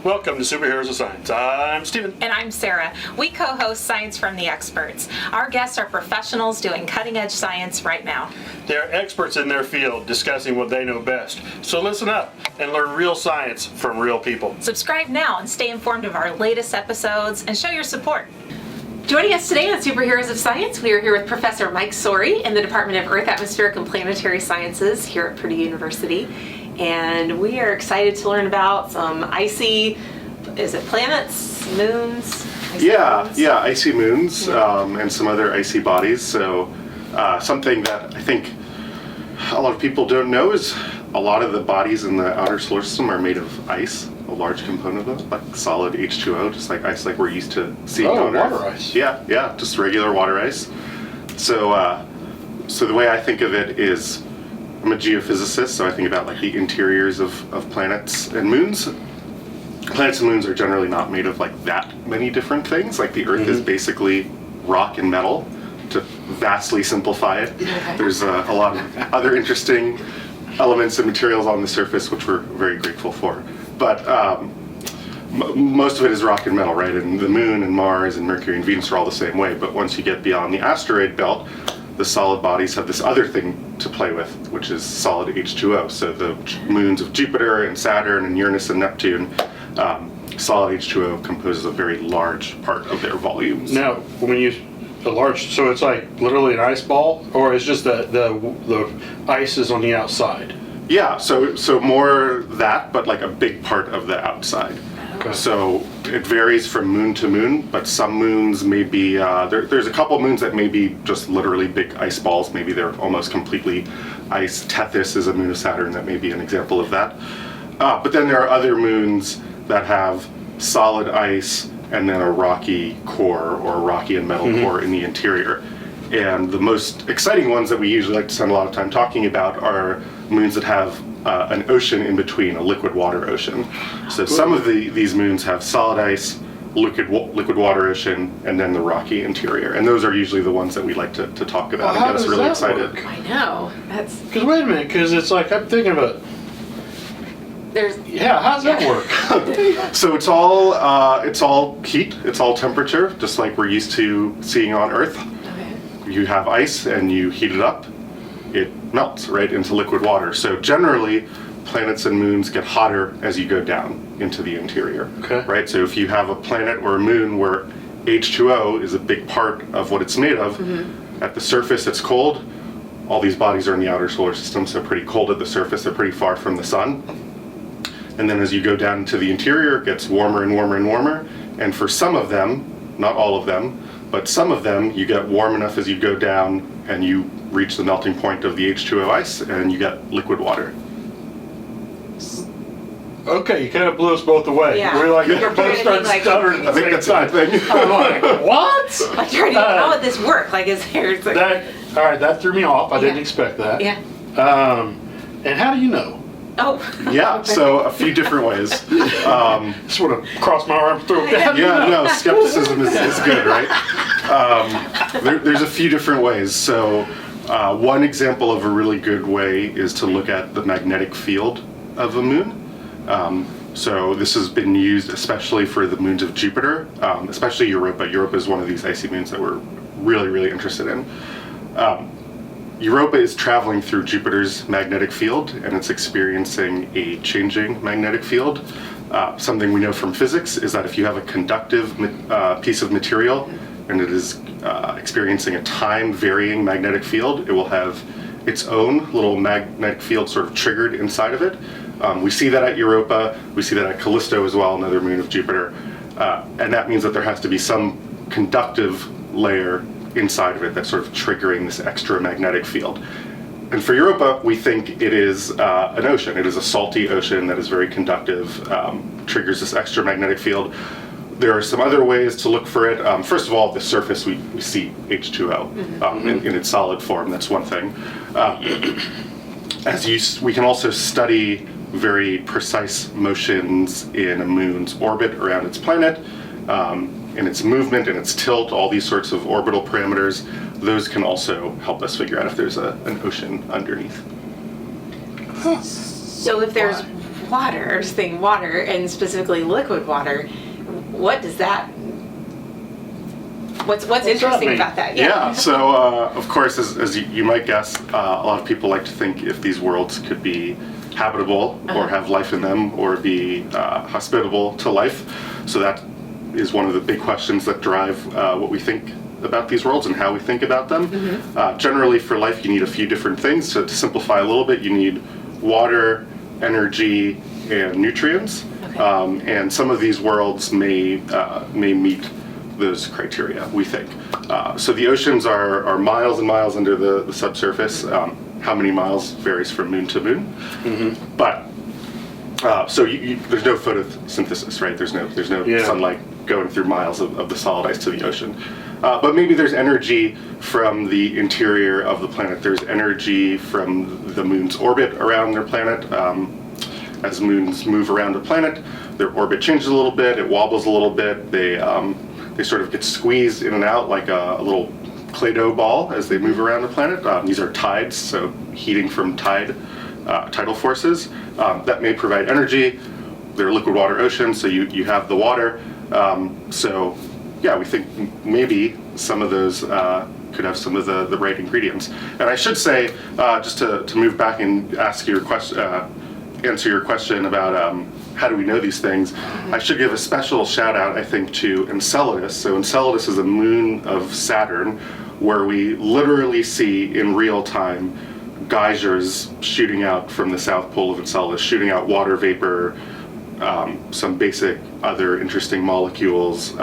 Welcome to Superheroes of Science. I'm Stephen. And I'm Sarah. We co-host Science from the Experts. Our guests are professionals doing cutting-edge science right now. They're experts in their field discussing what they know best. So listen up and learn real science from real people. Subscribe now and stay informed of our latest episodes and show your support. Joining us today on Superheroes of Science, we are here with Professor Mike Sori in the Department of Earth, Atmospheric, and Planetary Sciences here at Purdue University. And we are excited to learn about some icy, is it planets, moons? Icy moons and some other icy bodies. So something that I think a lot of people don't know is a lot of the bodies in the outer solar system are made of ice. A large component of it, like solid H2O, just like ice, like we're used to seeing on Earth. Water ice. Yeah, just regular water ice. So, so the way I think of it is, I'm a geophysicist, so I think about like the interiors of planets and moons. Planets and moons are generally not made of like that many different things. Like the Earth is basically rock and metal, to vastly simplify it. Okay. There's a lot of other interesting elements and materials on the surface, which we're very grateful for. But most of it is rock and metal, right? And the moon and Mars and Mercury and Venus are all the same way. But once you get beyond the asteroid belt, the solid bodies have this other thing to play with, which is solid H2O. So the moons of Jupiter and Saturn and Uranus and Neptune, solid H2O composes a very large part of their volumes. Now, when you so it's like literally an ice ball, or it's just the ice is on the outside? Yeah, so more that, but like a big part of the outside. Okay. So it varies from moon to moon, but some moons may be, there's a couple moons that may be just literally big ice balls. Maybe they're almost completely ice. Tethys is a moon of Saturn that may be an example of that. But then there are other moons that have solid ice and then a rocky core or rocky and metal core in the interior. And the most exciting ones that we usually like to spend a lot of time talking about are moons that have an ocean in between, a liquid water ocean. So some of these moons have solid ice, liquid water ocean, and then the rocky interior. And those are usually the ones that we like to talk about and get us really excited. Work? I know. That's. Because wait a minute, because it's like I'm thinking of it. Yeah, how does that work? So it's all heat, it's all temperature, just like we're used to seeing on Earth. You have ice and you heat it up, it melts right into liquid water. So generally, planets and moons get hotter as you go down into the interior. Okay. Right? So if you have a planet or a moon where H2O is a big part of what it's made of, at the surface it's cold. All these bodies are in the outer solar system, so pretty cold at the surface, they're pretty far from the sun. And then as you go down into the interior, it gets warmer and warmer and warmer. And for some of them, not all of them, but some of them, you get warm enough as you go down and you reach the melting point of the H2O ice and you get liquid water. Okay, you kind of blew us both away. Yeah. We're like, You're both started like- stuttering I think that's a good thing. I'm like, what? Like trying to how would this work? Like is there? It's like, All right, that threw me off. I didn't Yeah. expect that. yeah. And how do you know? Oh. Yeah, so a few different ways. Just want to cross my arms through it. Yeah, no, skepticism is good, right? There's a few different ways. So one example of a really good way is to look at the magnetic field of a moon. So this has been used especially for the moons of Jupiter, especially Europa. Europa is one of these icy moons that we're really, really interested in. Europa is traveling through Jupiter's magnetic field, and it's experiencing a changing magnetic field. Something we know from physics is that if you have a conductive piece of material and it is experiencing a time-varying magnetic field, it will have its own little magnetic field sort of triggered inside of it. We see that at Europa, we see that at Callisto as well, another moon of Jupiter, and that means that there has to be some conductive layer inside of it that's sort of triggering this extra magnetic field. And for Europa, we think it is an ocean. It is a salty ocean that is very conductive, triggers this extra magnetic field. There are some other ways to look for it. First of all, at the surface, we see H2O in its solid form. That's one thing. We can also study very precise motions in a moon's orbit around its planet, in its movement, in its tilt, all these sorts of orbital parameters. Those can also help us figure out if there's an ocean underneath. So if there's water, or just thinking water, and specifically liquid water, what does that, what's interesting mean? about that? Yeah, so of course, as you might guess, a lot of people like to think if these worlds could be habitable or have life in them or be hospitable to life. So that is one of the big questions that drive what we think about these worlds and how we think about them. Generally, for life, you need a few different things. So to simplify a little bit, you need water, energy, and nutrients. And some of these worlds may meet those criteria, we think. So the oceans are miles and miles under the subsurface. How many miles varies from moon to moon. But so there's no photosynthesis, right? There's no sunlight going through miles of the solid ice to the ocean. But maybe there's energy from the interior of the planet. There's energy from the moon's orbit around their planet. As moons move around a planet, their orbit changes a little bit, it wobbles a little bit, they sort of get squeezed in and out like a little Play-Doh ball as they move around the planet. These are tides, so heating from tidal forces. That may provide energy. They're liquid water oceans, so you have the water. So yeah, we think maybe some of those could have some of the right ingredients. And I should say, just to move back and answer your question about how do we know these things, I should give a special shout out, I think, to Enceladus. So Enceladus is a moon of Saturn where we literally see in real time geysers shooting out from the south pole of Enceladus, shooting out water vapor, some basic other interesting molecules,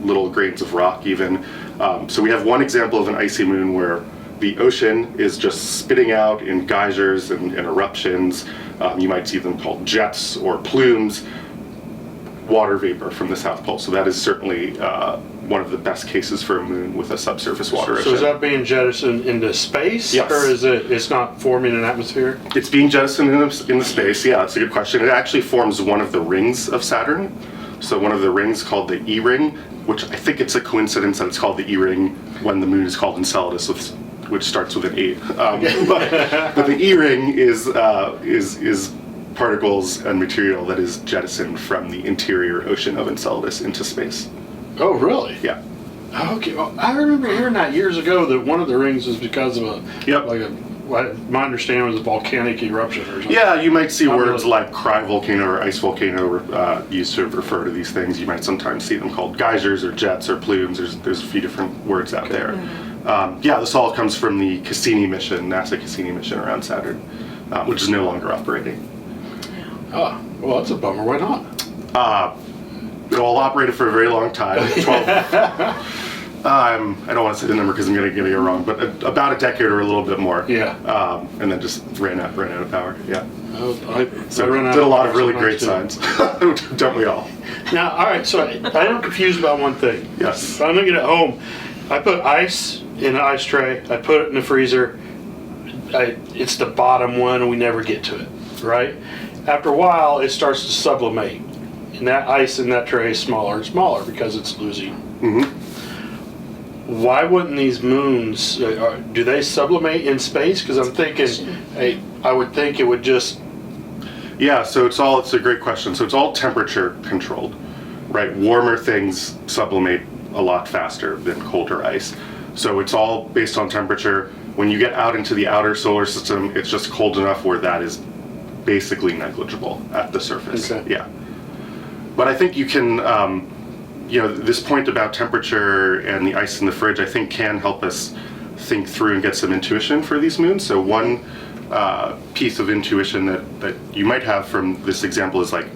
little grains of rock even. So we have one example of an icy moon where the ocean is just spitting out in geysers and eruptions. You might see them called jets or plumes, water vapor from the South Pole. So that is certainly one of the best cases for a moon with a subsurface water ocean. So is that being jettisoned into space? Yes. Or is it's not forming an atmosphere? It's being jettisoned into space. Yeah, that's a good question. It actually forms one of the rings of Saturn. So one of the rings called the E ring, which I think it's a coincidence that it's called the E ring when the moon is called Enceladus, which starts with an E. But the E ring is particles and material that is jettisoned from the interior ocean of Enceladus into space. Oh, really? Yeah. Okay. Well, I remember hearing that years ago that one of the rings was because of my understanding was a volcanic eruption or something. Yeah, you might see words like cryovolcano or ice volcano used to refer to these things. You might sometimes see them called geysers or jets or plumes. There's a few different words out there. Yeah, this all comes from the Cassini mission, NASA Cassini mission around Saturn, which is no longer operating. Oh, well, that's a bummer. Why not? It all operated for a very long time. 12. I don't want to say the number because I'm going to get it wrong, but about a decade or a little bit more. Yeah. And then just ran out of power. Yeah. I ran out did a lot of really power great sometimes, science. Don't we all? Now, all right. So I am confused about one thing. Yes. If I'm looking at home, I put ice in an ice tray. I put it in the freezer. It's the bottom one, and we never get to it. Right. After a while, it starts to sublimate. And that ice in that tray is smaller and smaller because it's losing. Why wouldn't these moons, do they sublimate in space? Because I'm thinking, I would think it would just... Yeah, so it's a great question. So it's all temperature controlled, right? Warmer things sublimate a lot faster than colder ice. So it's all based on temperature. When you get out into the outer solar system, it's just cold enough where that is basically negligible at the surface. Okay. Yeah. But I think you can, this point about temperature and the ice in the fridge, I think can help us think through and get some intuition for these moons. So one piece of intuition that you might have from this example is like,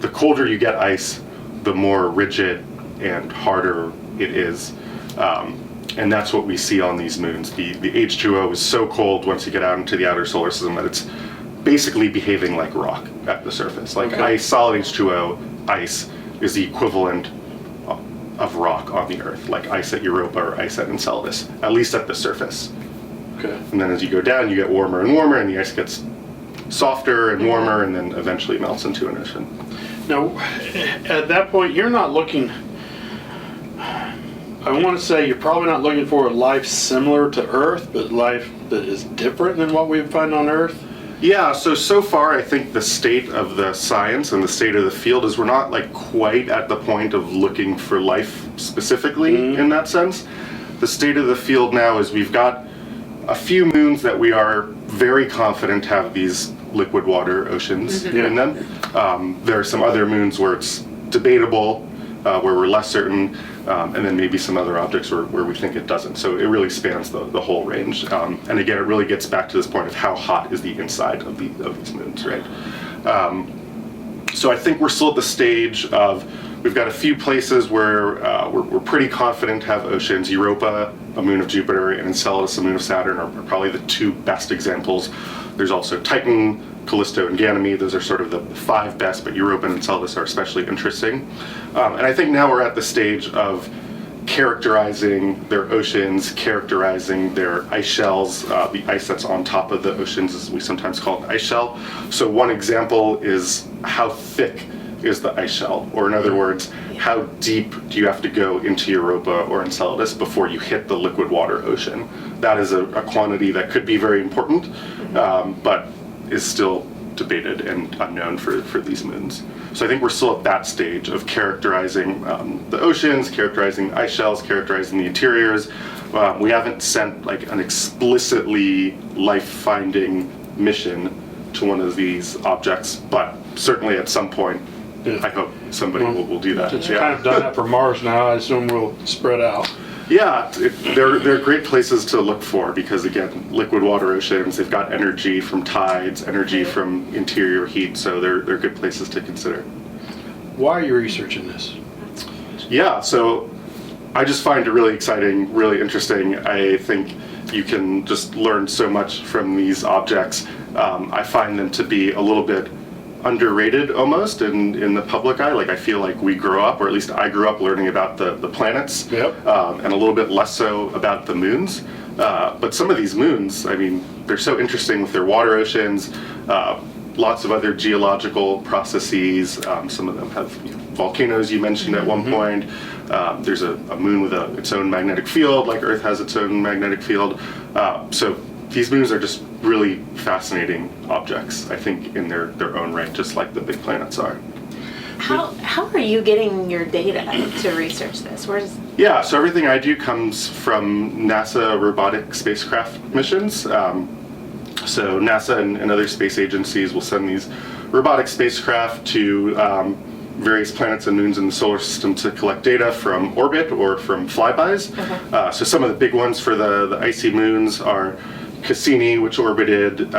the colder you get ice, the more rigid and harder it is. And that's what we see on these moons. The H2O is so cold once you get out into the outer solar system that it's basically behaving like rock at the surface. Like ice, solid H2O, ice is the equivalent of rock on the Earth, like ice at Europa or ice at Enceladus, at least at the surface. Okay. And then as you go down, you get warmer and warmer, and the ice gets softer and warmer, and then eventually melts into an ocean. Now, at that point, you're not looking... I want to say you're probably not looking for a life similar to Earth, but life that is different than what we find on Earth. Yeah, so far I think the state of the science and the state of the field is we're not like quite at the point of looking for life specifically in that sense. The state of the field now is we've got a few moons that we are very confident have these liquid water oceans in them. There are some other moons where it's debatable, where we're less certain, and then maybe some other objects where we think it doesn't. So it really spans the whole range. And again, it really gets back to this point of how hot is the inside of these moons, right? So I think we're still at the stage of, we've got a few places where we're pretty confident have oceans. Europa, a moon of Jupiter, and Enceladus, a moon of Saturn, are probably the two best examples. There's also Titan, Callisto, and Ganymede. Those are sort of the five best, but Europa and Enceladus are especially interesting. And I think now we're at the stage of characterizing their oceans, characterizing their ice shells, the ice that's on top of the oceans, as we sometimes call it an ice shell. So one example is how thick is the ice shell, or in other words, how deep do you have to go into Europa or Enceladus before you hit the liquid water ocean? That is a quantity that could be very important, but is still debated and unknown for these moons. So I think we're still at that stage of characterizing the oceans, characterizing ice shells, characterizing the interiors. We haven't sent like an explicitly life-finding mission to one of these objects, but certainly at some point, I hope somebody will do that. It's kind of done that for Mars now. I assume we'll spread out. Yeah, they're great places to look for because, again, liquid water oceans, they've got energy from tides, energy from interior heat, so they're good places to consider. Why are you researching this? Yeah, so I just find it really exciting, really interesting. I think you can just learn so much from these objects. I find them to be a little bit underrated almost in the public eye. Like I feel like we grow up, or at least I grew up learning about the planets, and a little bit less so about the moons. But some of these moons, I mean, they're so interesting with their water oceans, lots of other geological processes. Some of them have volcanoes you mentioned at one point. There's a moon with its own magnetic field, like Earth has its own magnetic field. So these moons are just really fascinating objects, I think, in their own right, just like the big planets are. How are you getting your data to research this? Yeah, so everything I do comes from NASA robotic spacecraft missions. So NASA and other space agencies will send these robotic spacecraft to various planets and moons in the solar system to collect data from orbit or from flybys. So some of the big ones for the icy moons are Cassini, which orbited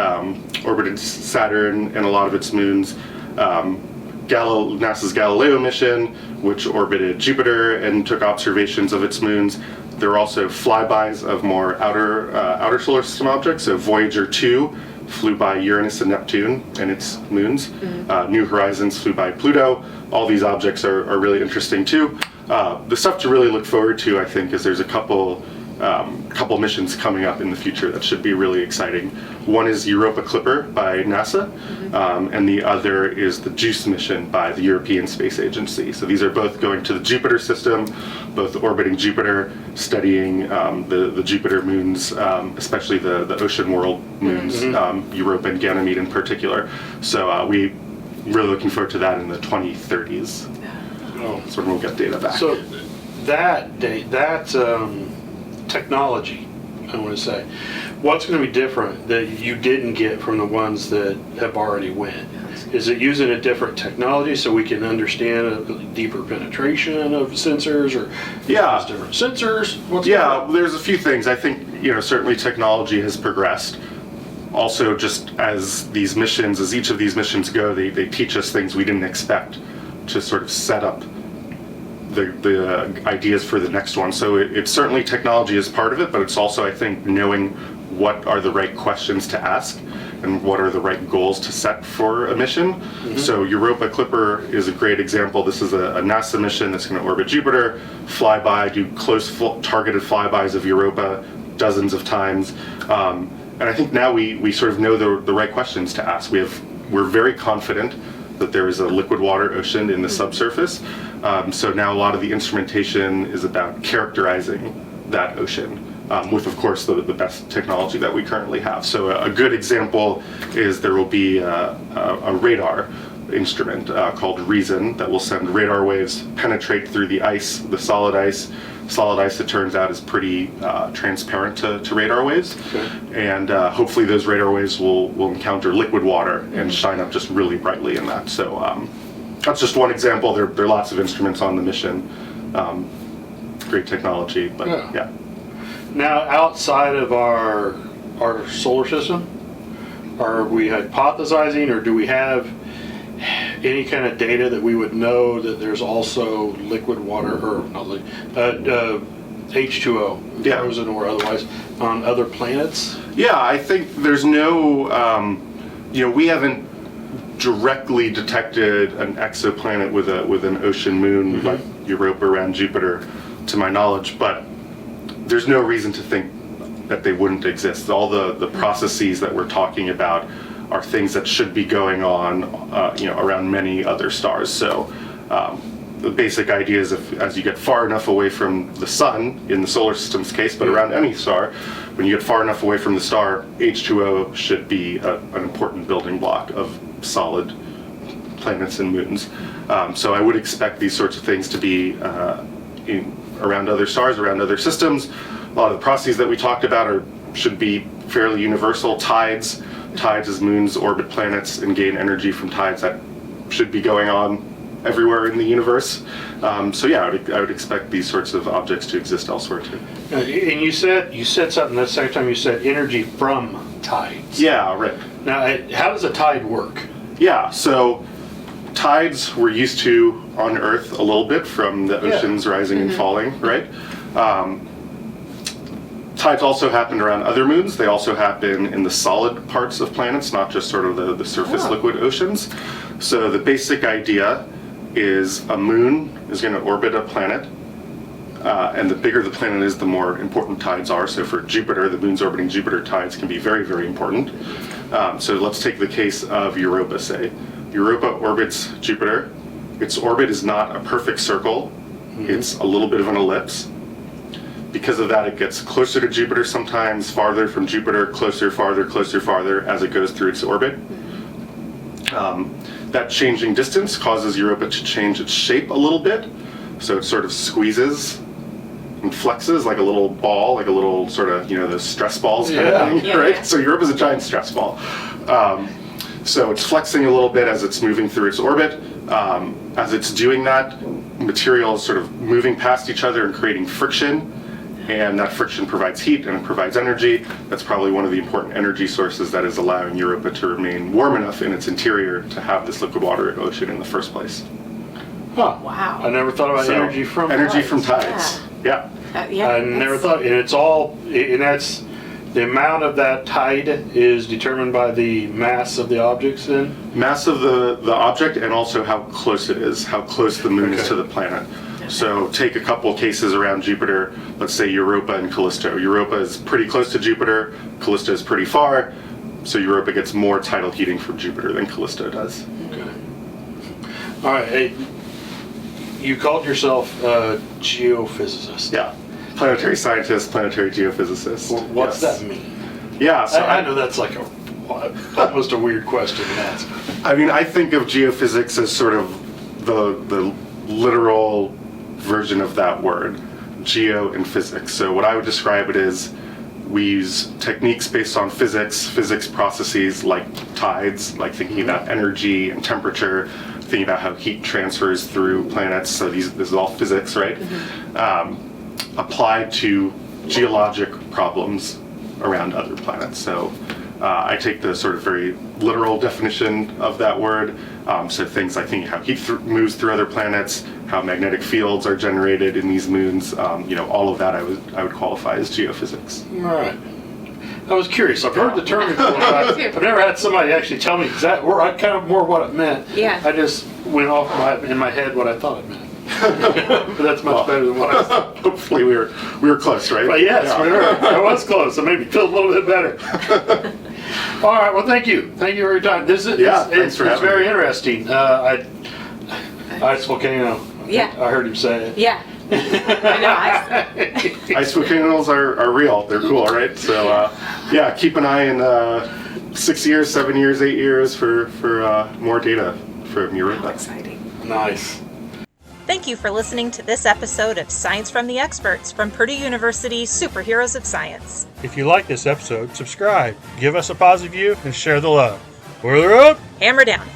Saturn and a lot of its moons. NASA's Galileo mission, which orbited Jupiter and took observations of its moons. There are also flybys of more outer solar system objects. So Voyager 2 flew by Uranus and Neptune and its moons. New Horizons flew by Pluto. All these objects are really interesting too. The stuff to really look forward to, I think, is there's a couple missions coming up in the future that should be really exciting. One is Europa Clipper by NASA, and the other is the JUICE mission by the European Space Agency. So these are both going to the Jupiter system, both orbiting Jupiter, studying the Jupiter moons, especially the ocean world moons, Europa and Ganymede in particular. So we're really looking forward to that in the 2030s. That's when we'll get data back. So that technology, I want to say, what's going to be different that you didn't get from the ones that have already went? Is it using a different technology so we can understand a deeper penetration of sensors, or different sensors? There's a few things. I think certainly technology has progressed. Also, just as these missions, as each of these missions go, they teach us things we didn't expect to sort of set up the ideas for the next one. So it's certainly technology is part of it, but it's also, I think, knowing what are the right questions to ask and what are the right goals to set for a mission. So Europa Clipper is a great example. This is a NASA mission that's going to orbit Jupiter, fly by, do close targeted flybys of Europa dozens of times. And I think now we sort of know the right questions to ask. We're very confident that there is a liquid water ocean in the subsurface. So now a lot of the instrumentation is about characterizing that ocean. with, of course, the best technology that we currently have. So a good example is there will be a radar instrument called Reason that will send radar waves, penetrate through the ice, the solid ice. Solid ice, it turns out, is pretty transparent to radar waves. Okay. And hopefully those radar waves will encounter liquid water and shine up just really brightly in that. So that's just one example. There are lots of instruments on the mission. Great technology, but yeah. Now, outside of our solar system, are we hypothesizing, or do we have any kind of data that we would know that there's also liquid water, or not H2O, Yeah. frozen or otherwise, on other planets? Yeah, I think there's no, we haven't directly detected an exoplanet with an ocean moon like Europa around Jupiter, to my knowledge, but there's no reason to think that they wouldn't exist. All the processes that we're talking about are things that should be going on, around many other stars. So the basic idea is as you get far enough away from the sun, in the solar system's case, but around any star, when you get far enough away from the star, H2O should be an important building block of solid planets and moons. So I would expect these sorts of things to be around other stars, around other systems. A lot of the processes that we talked about should be fairly universal. Tides as moons orbit planets and gain energy from tides, that should be going on everywhere in the universe. So yeah, I would expect these sorts of objects to exist elsewhere too. And you said something the second time, you said energy from tides. Yeah, right. Now, how does a tide work? Yeah, so tides we're used to on Earth a little bit from the oceans rising and falling, right? Tides also happen around other moons. They also happen in the solid parts of planets, not just sort of the surface liquid oceans. So the basic idea is a moon is going to orbit a planet, and the bigger the planet is, the more important tides are. So for Jupiter, the moon's orbiting Jupiter, tides can be very, very important. So let's take the case of Europa, say. Europa orbits Jupiter. Its orbit is not a perfect circle. It's a little bit of an ellipse. Because of that, it gets closer to Jupiter sometimes, farther from Jupiter, closer, farther, as it goes through its orbit. That changing distance causes Europa to change its shape a little bit. So it sort of squeezes and flexes like a little ball, like a little sort of, the stress balls kind of thing, right? So Europa's a giant stress ball. So it's flexing a little bit as it's moving through its orbit. As it's doing that, material is sort of moving past each other and creating friction. And that friction provides heat and it provides energy. That's probably one of the important energy sources that is allowing Europa to remain warm enough in its interior to have this liquid water ocean in the first place. Huh. Wow. I never thought about energy from tides. Yeah. I never thought, and it's all, and that's, the amount of that tide is determined by the mass of the objects then? Mass of the object, and also how close it is, how close the moon is to the planet. So take a couple cases around Jupiter, let's say Europa and Callisto. Europa is pretty close to Jupiter, Callisto is pretty far, so Europa gets more tidal heating from Jupiter than Callisto does. Okay. All right, hey, you called yourself a geophysicist. Yeah, planetary scientist, planetary geophysicist. Well, what's that mean? Yeah, so I know that's like almost a weird question to ask. I mean, I think of geophysics as sort of the literal version of that word, geo and physics. So what I would describe it is, we use techniques based on physics processes like tides, like thinking about energy and temperature, thinking about how heat transfers through planets. So this is all physics, right? Applied to geologic problems around other planets. So I take the sort of very literal definition of that word. So things like thinking how heat moves through other planets, how magnetic fields are generated in these moons, all of that I would qualify as geophysics. All right. I was curious. I've heard the term before. I've never had somebody actually tell me exactly, or kind of more what it meant. Yeah. I just went off in my head what I thought it meant. But that's much better than what I thought. Hopefully we were close, right? But yes, we were. I was close, so maybe feel a little bit better. All right. Well, thank you. Thank you for your time. This is thanks for having very me. interesting. Ice volcano. Yeah. I heard him say it. Yeah. I know. Ice volcanoes are real. They're cool, right? So yeah, keep an eye in 6 years, 7 years, 8 years for more data from Europa. Exciting. Nice. Thank you for listening to this episode of Science from the Experts from Purdue University Superheroes of Science. If you like this episode, subscribe, give us a positive review, and share the love. Boiler up! Hammer down.